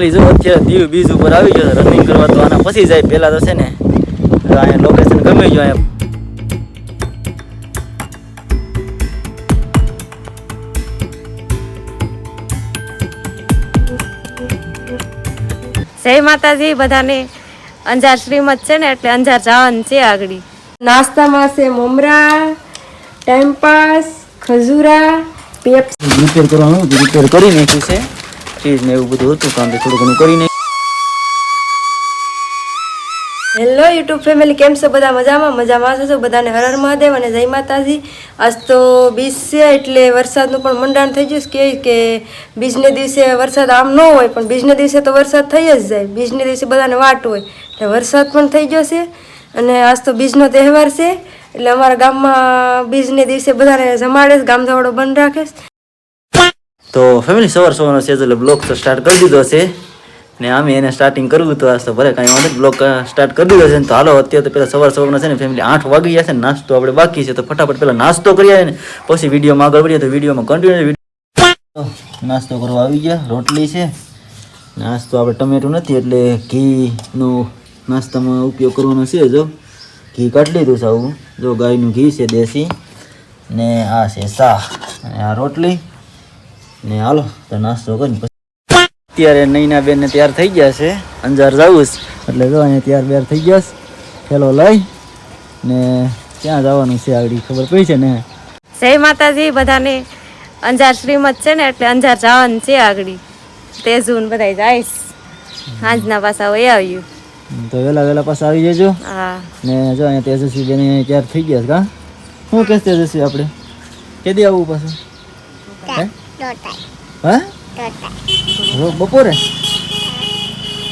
લીધું અત્યારે દીવ બીજ ઉપર આવી ગયો રનિંગ કરવા તો આના પછી જાય પહેલાં તો છે ને અહીંયા લોકેશન ગમે ગયો અહીંયા જય માતાજી બધાને અંજાર શ્રીમત છે ને એટલે અંજાર જવાનું છે આગળ નાસ્તામાં છે મમરા ટાઈમપાસ ખજૂરા પેપ્સી રિપેર કરવાનું રિપેર કરી નાખ્યું છે ફ્રીજ ને એવું બધું હતું કામ થોડું ઘણું કરી નાખ્યું. હેલો યુટ્યુબ ફેમિલી કેમ છો બધા મજામાં છો બધાને હર હર મહાદેવ અને જય માતાજી. આજ તો બીજ છે એટલે વરસાદનું પણ મંડાણ થઈ ગયું કે બીજને દિવસે વરસાદ આમ ન હોય પણ બીજને દિવસે તો વરસાદ થઈ જ જાય. બીજને દિવસે બધાને વાટ હોય એટલે વરસાદ પણ થઈ ગયો છે અને આજ તો બીજનો તહેવાર છે એટલે અમારા ગામમાં બીજને દિવસે બધાને જમાડે ગામ જવાડો બંધ રાખે. તો ફેમિલી સવારનો છે એટલે બ્લોગ તો સ્ટાર્ટ કરી દીધો છે ને આમે એને સ્ટાર્ટિંગ કરવું તો આજ તો ભલે કાંઈ વાંધો બ્લોગ સ્ટાર્ટ કરી દીધો છે ને તો હાલો અત્યારે તો પહેલાં સવારના છે ને ફેમિલી 8 વાગી ગયા છે ને નાસ્તો આપણે બાકી છે તો ફટાફટ પહેલાં નાસ્તો કરી આવે ને પછી વિડીયોમાં આગળ વધીએ તો વિડીયોમાં કન્ટિન્યુ નાસ્તો કરવા આવી ગયા. રોટલી છે નાસ્તો આપણે ટમેટું નથી એટલે ઘીનું નાસ્તામાં ઉપયોગ કરવાનો છે. જો ઘી કાઢી લીધું છે આવું જો ગાયનું ઘી છે દેશી ને આ છે ચા અને આ રોટલી ને હાલો તો નાસ્તો કરીને અત્યારે નૈના બેન ને તૈયાર થઈ ગયા છે અંજાર જવું એટલે જો અહીંયા તૈયાર બેર થઈ ગયા ખેલો લઈ ને ક્યાં જવાનું છે આગળ ખબર પડી છે ને. જય માતાજી બધાને અંજાર શ્રીમત છે ને એટલે અંજાર જવાનું છે આગળ તેજુન બધા જાય સાંજના પાછા વહી આવ્યું તો વેલા પાછા આવી જજો. હા ને જો અહીંયા તેજસ્વી બેન તૈયાર થઈ ગયા કા શું કે તેજસ્વી આપણે કેદી આવવું પાછું હા બપોરે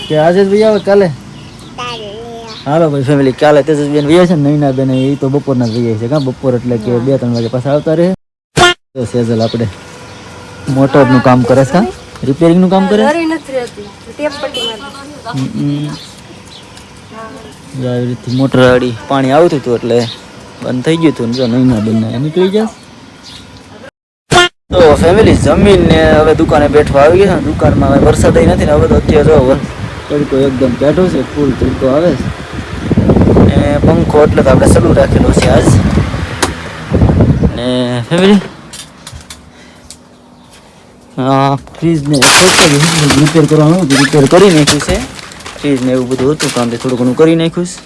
કે આજે જ ભાઈ આવે કાલે હાલો ભાઈ ફેમિલી કાલે તેજસ્વી બેન છે ને નૈના બેન એ તો બપોરના જ છે કા બપોર એટલે કે 2-3 વાગે પાછા આવતા રહે. સેજલ આપણે મોટરનું કામ કરે છે રિપેરિંગનું કામ કરે આવી રીતે મોટર ગાડી પાણી આવતું હતું એટલે બંધ થઈ ગયું હતું જો નૈના બેન નીકળી જાય. તો ફેમિલી જમીનને હવે દુકાને બેઠવા આવી ગયા દુકાનમાં હવે વરસાદ નથી ને હવે તો અત્યારે જો તડકો એકદમ બેઠો છે ફૂલ તડકો આવે છે ને પંખો એટલે તો આપણે ચાલુ રાખેલો છે આજ ને ફેમિલી હા ફ્રીજને રિપેર કરવાનું રિપેર કરી નાખ્યું છે. ફ્રીજને એવું બધું હતું કામ થોડું ઘણું કરી નાખ્યું છે.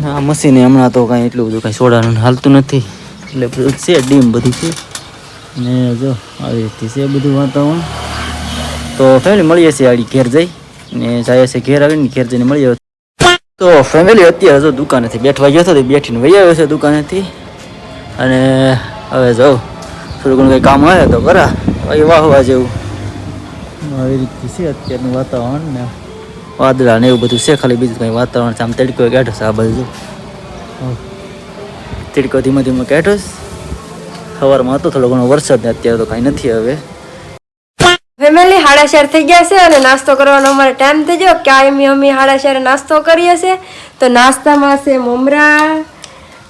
આ મશીને હમણાં તો કાંઈ એટલું બધું કાંઈ સોડાનું હાલતું નથી એટલે બધું છે ડીમ બધું છે ને જો આવી રીતે છે બધું વાતાવરણ. તો ફેમિલી મળીએ છીએ આડી ઘેર જઈ ને જાય છે ઘેર આવીને ઘેર જઈને મળીએ. તો ફેમિલી અત્યારે જો દુકાનેથી બેઠવા ગયો હતો બેઠીને વહી આવ્યો છે દુકાનેથી અને હવે જાઉં થોડું ઘણું કંઈ કામ આવે તો કરા અહીં વાહવા જેવું આવી રીતે છે અત્યારનું વાતાવરણ ને વાદળા ને એવું બધું છે ખાલી બીજું કંઈ વાતાવરણ છે આમ તડકો કાઢો છે આ બાજુ તડકો ધીમે ધીમે કાઢો સવારમાં હતો થોડો ઘણો વરસાદ ને અત્યારે તો કાંઈ નથી. હવે ફેમિલી 4:30 થઈ ગયા છે અને નાસ્તો કરવાનો અમારે ટાઈમ થઈ ગયો કાયમી અમે 4:30 નાસ્તો કરીએ છીએ. તો નાસ્તામાં છે મમરા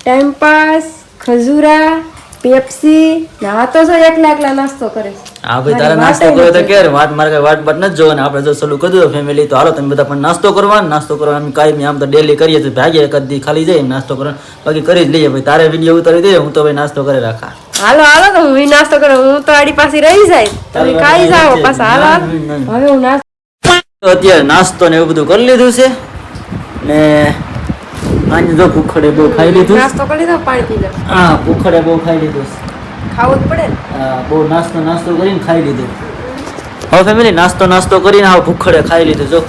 ટાઈમપાસ ખજૂરા પેપ્સી આ તો જો એકલા નાસ્તો કરે છે. હા ભાઈ તારે નાસ્તો કર્યો તો કે વાટ મારે કઈ વાટ નથી જોવાની આપણે જો ચાલુ કરી દો ફેમિલી તો હાલો તમે બધા પણ નાસ્તો કરવા અમે કાયમી આમ તો ડેલી કરીએ છીએ ભાગ્ય એક દી ખાલી જાય નાસ્તો કરવાનો બાકી કરી જ લઈએ ભાઈ તારે વિડીયો ઉતારી દે હું તો ભાઈ નાસ્તો કરી રાખા. હાલો તો હું નાસ્તો કરું હું તો આડી પાસે રહી જાય તમે ખાઈ જાઓ પાછા. હાલો હવે હું નાસ્તો અત્યારે નાસ્તો ને એવું બધું કરી લીધું છે ને આજે જો ભૂખડે બહુ ખાઈ લીધું નાસ્તો કરી લીધો પાણી પી લો. હા ભૂખડે બહુ ખાઈ લીધું ખાવું જ પડે ને. હા બહુ નાસ્તો કરીને ખાઈ લીધું. હવે ફેમિલી નાસ્તો કરીને હવે ભૂખડે ખાઈ લીધું જો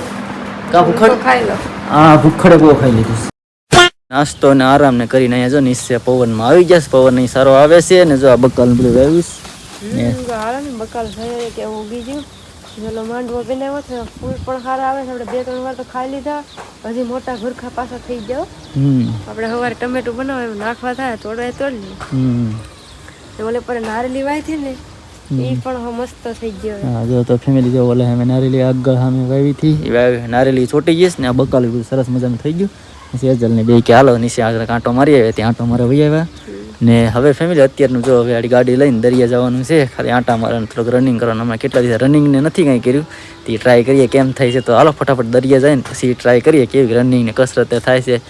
કા ભૂખડ ખાઈ લો. હા ભૂખડે બહુ ખાઈ લીધું નાસ્તો ને આરામ ને કરીને અહીંયા જો નીચે પવનમાં આવી જશે પવન નહીં સારો આવે છે ને જો આ બકાલ બધું વાવીશ ને બકાલ થઈ કે ઉગી ગયું પેલો માંડવો બનાવ્યો છે ફૂલ પણ સારા આવે છે આપણે 2-3 વાર તો ખાઈ લીધા હજી મોટા ઘરખા પાછા થઈ જાવ આપણે સવારે ટમેટું બનાવે નાખવા થાય તોડે ઓલે પર નારેલી વાવી હતી ને એ પણ મસ્ત થઈ ગયો. હા જો તો ફેમિલી જો ઓલે અમે નારેલી આગળ અમે વાવી હતી નારેલી છોટી ગઈ ને આ બકાલ બધું સરસ મજાનું થઈ ગયું. સેજલ ને બે કે હાલો નીચે આગળ કાંટો મારી આવ્યા ત્યાં આંટો મારે વહી આવ્યા ને હવે ફેમિલી અત્યારનું જો હવે આડી ગાડી લઈને દરિયા જવાનું છે, ખાલી આંટા મારવાનું, થોડુંક રનિંગ કરવાનું. હમણાં કેટલા દિવસ રનિંગને નથી કંઈ કર્યું, તે ટ્રાય કરીએ કેમ થાય છે. તો હાલો ફટાફટ દરિયા જાય ને પછી ટ્રાય કરીએ કેવી રનિંગ ને કસરત થાય છે,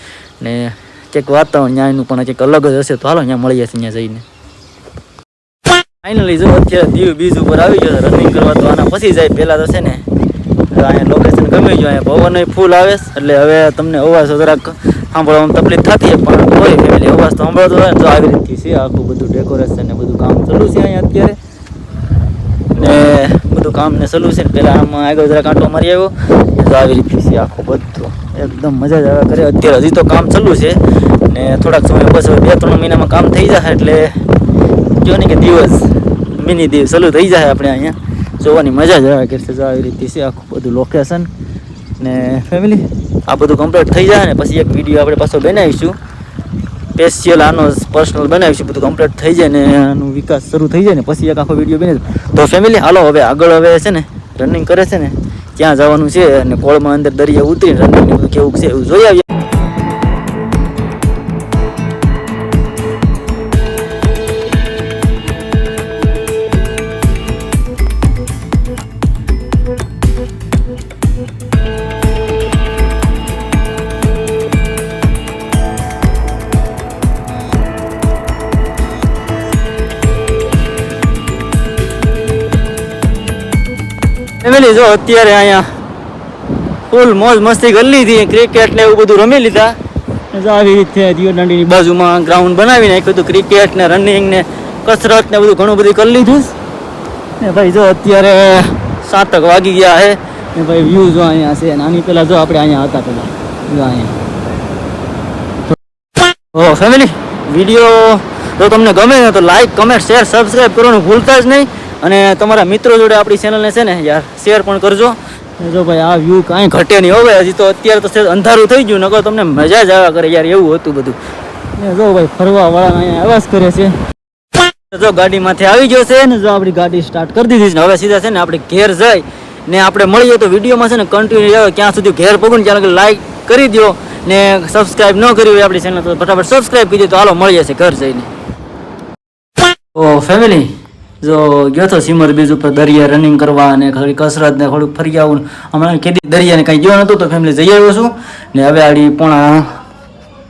ને કંઈક વાતાવરણ ત્યાંનું પણ કંઈક અલગ જ હશે. તો હાલો ત્યાં મળીએ છીએ ત્યાં જઈને. ફાઇનલી જો અત્યારે દીવ બીચ ઉપર આવી ગયો, રનિંગ કરવા તો આના પછી જાય. પહેલાં તો છે ને અહીંયા લોકેશન ગમી ગયું, અહીંયા પવન ફૂલ આવે એટલે હવે તમને અવાજ જરાક સાંભળવામાં તકલીફ થતી, પણ કોઈ ફેમિલી અવાજ તો સાંભળતો હોય. તો આવી રીતથી છે આખું બધું ડેકોરેશન ને બધું કામ ચાલુ છે અહીંયા અત્યારે, ને બધું કામ ને ચાલુ છે. પહેલાં આમાં આગળ જરાક આંટો મારી આવ્યો, તો આવી રીતથી છે આખું બધું એકદમ મજા જ આવે કરે. અત્યારે હજી તો કામ ચાલુ છે ને થોડાક સમય બસ 2-3 મહિનામાં કામ થઈ જશે એટલે જો ને કે દિવસ મિની દીવ ચાલુ થઈ જાય આપણે અહીંયા જોવાની મજા જ આવે કરશે. જો આવી રીતે છે આખું બધું લોકેશન ને ફેમિલી આ બધું કમ્પ્લીટ થઈ જાય ને પછી એક વિડીયો આપણે પાછો બનાવીશું સ્પેશિયલ, આનો પર્સનલ બનાવીશું. બધું કમ્પ્લીટ થઈ જાય ને આનો વિકાસ શરૂ થઈ જાય ને પછી એક આખો વિડીયો બને. તો ફેમિલી હાલો હવે આગળ હવે છે ને રનિંગ કરે છે ને ત્યાં જવાનું છે અને કોળમાં અંદર દરિયા ઉતરીને રનિંગ ને બધું કેવું છે એવું જોઈ આવીએ. ફેમિલી જો અત્યારે અહીંયા ફૂલ મોજ મસ્તી કરી લીધી, ક્રિકેટ ને એવું બધું રમી લીધા. આવી રીતે દીવદાંડીની બાજુમાં ગ્રાઉન્ડ બનાવી નાખ્યું હતું, ક્રિકેટ ને રનિંગ ને કસરત ને બધું ઘણું બધું કરી લીધું ને ભાઈ. જો અત્યારે 7 વાગી ગયા છે ને ભાઈ વ્યૂ જો અહીંયા છે. આની પહેલાં જો આપણે અહીંયા હતા પહેલાં જો અહીંયા. ઓ ફેમિલી વિડીયો જો તમને ગમે ને તો લાઈક કમેન્ટ શેર સબસ્ક્રાઈબ કરવાનું ભૂલતા જ નહીં, અને તમારા મિત્રો જોડે આપણી ચેનલને છે ને યાર શેર પણ કરજો. જો ભાઈ આ વ્યૂ કાંઈ ઘટે નહીં હવે, હજી તો અત્યારે તો અંધારું થઈ ગયું, નકર તમને મજા જ આવ્યા કરે યાર, એવું હતું બધું. જો ભાઈ ફરવા વાળા અહીંયા અવાજ કરે છે. જો ગાડીમાંથી આવી ગયો છે ને, જો આપણી ગાડી સ્ટાર્ટ કરી દીધી છે ને હવે સીધા છે ને આપણે ઘેર જાય ને આપણે મળીએ. તો વિડીયોમાં છે ને કન્ટિન્યુ જાવ, ક્યાં સુધી ઘેર પગું ત્યાં લગી લાઈક કરી દો ને સબસ્ક્રાઈબ ન કરી હોય આપણી ચેનલ તો ફટાફટ સબસ્ક્રાઈબ કરી દો. તો હાલો મળીએ છીએ ઘર જઈને. ઓ ફેમિલી જો ગયો તો સીમર બીચ ઉપર દરિયા રનિંગ કરવા અને થોડી કસરત ને થોડુંક ફરી આવું. હમણાં કેદી દરિયાને કાંઈ ગયો નહોતું તો ફેમિલી જઈ આવ્યો છું ને હવે આડી પોણા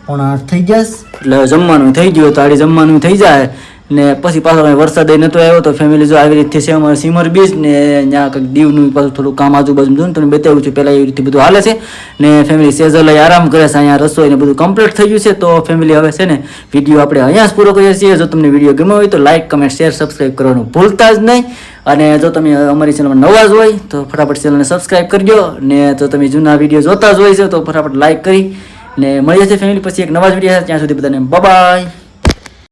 8 થઈ ગયા એટલે જમવાનું થઈ ગયું. તો આડી જમવાનું થઈ જાય ને પછી પાછો વરસાદ એ નહોતો આવ્યો. તો ફેમિલી જો આવી રીતે છે અમારે સીમર બીચ ને ત્યાં કંઈક દીવનું પાછું થોડું કામ આજુબાજુ જોયું તમને બતાવ્યું છું પહેલાં, એવી રીતે બધું હાલે છે ને ફેમિલી સેઝલ આરામ કરે છે. અહીંયા રસોઈ ને બધું કમ્પ્લીટ થઈ ગયું છે. તો ફેમિલી હવે છે ને વિડીયો આપણે અહીંયા જ પૂરો કરીએ છીએ. જો તમને વિડીયો ગમ્યો હોય તો લાઈક કમેન્ટ શેર સબસ્ક્રાઈબ કરવાનું ભૂલતા જ નહીં, અને જો તમે અમારી ચેનલમાં નવા જ હોય તો ફટાફટ ચેનલને સબસ્ક્રાઈબ કરજો, ને જો તમે જૂના વિડીયો જોતા જ હોય છે તો ફટાફટ લાઈક કરી ને મળીએ છીએ ફેમિલી પછી એક નવા જ વિડીયો. ત્યાં સુધી બધાને બાય બાય.